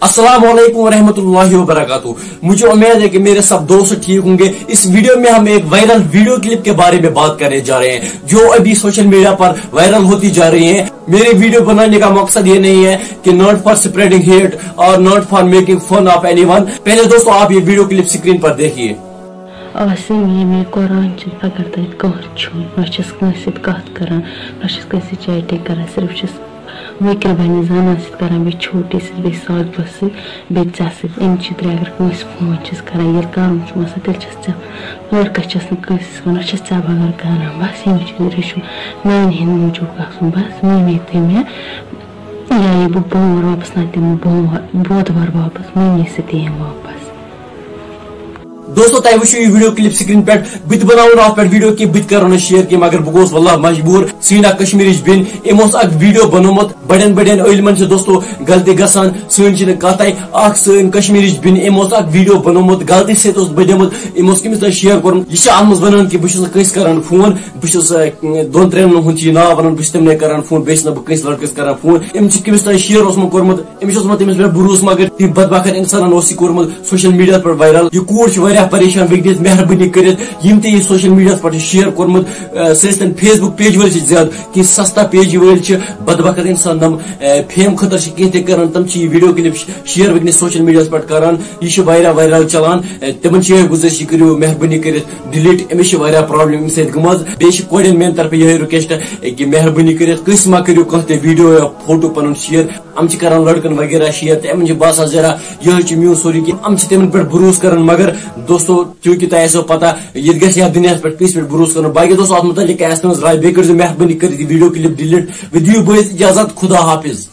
अस्सलाम वालेकुम रहमतुल्लाहि व बरकातुहू। मुझे उम्मीद है कि मेरे सब दोस्त ठीक होंगे। इस वीडियो में हम एक वायरल वीडियो क्लिप के बारे में बात करने जा रहे हैं जो अभी सोशल मीडिया पर वायरल होती जा रही है। मेरे वीडियो बनाने का मकसद ये नहीं है कि नॉट फॉर स्प्रेडिंग हेट और not for making fun of anyone. पहले दोस्तों आप ये वीडियो क्लिप स्क्रीन पर देखिए। वकील बने जाना बे छोटी बे साजिबस बे चे अगर कंस फोन करान कर लड़कस वन चे बगर कर बस ये मान हंद मूजूब बस वन ते मे या बह बोर वापस ना दिम बुधवार वापस मनी सत वापस। दोस्तों तय वुचु वीडियो क्लिप स्क्रीन पे बत बनावन अत पे वीडियो की बत कर शेयर की मगर बह गोस वल्लाह मजबूर। सीना कश्मीर बिन अम वीडियो बनोमुत बड़न बड़न इलमन से दोस्तों गलती गसान सन कत सन कश्मीर बिन अम वीडियो बनोमुत गलती से बदमुत अम कमिस शेयर कोर यह अत वन कि बस कर फोन बस दोन त्रेन हूं नाव वन बस तमें कर फोन बेस बस लड़कस कर फोन अम कमिस शेयर कोर्मुत अमिस तमिस पे भरोस मगर तम बदबखत इंसान कोर्मुत सोशल मीडिया पर वायरल। यह कूर परेशान वनस मेहरबानी कर सोशल मीडिया पर शेयर कोर्मुत सह फेसबुक पेज वल ज्यादा कि सस्ता पेज वल बदबखत इंसान तम फेम खतर कह तम video clip share वनस social media पर करान। यह वायरल चलान तम गुजारिश करो मेहरबानी कर डिलीट अमिस प्रॉब्लम अम सत मेन तरफ यह रिक्वेस्ट कि मेहरबानी कर कस मा करो कह वीडियो या फोटो पन शेयर हम कर लड़कन वगैरह शेयर तम बासा जरा यह मो सोरी कि हम तम पे भरोस कर मगर दोस्तों चूंकि तुम पता ये गया दुनिया पे किस पे भरोस कर। बाकी दोस्तों अत मुतलिक राय बे कर मेहरबानी कर वीडियो क्लिप डिलीट दियो इजाजत। खुदा हाफिज।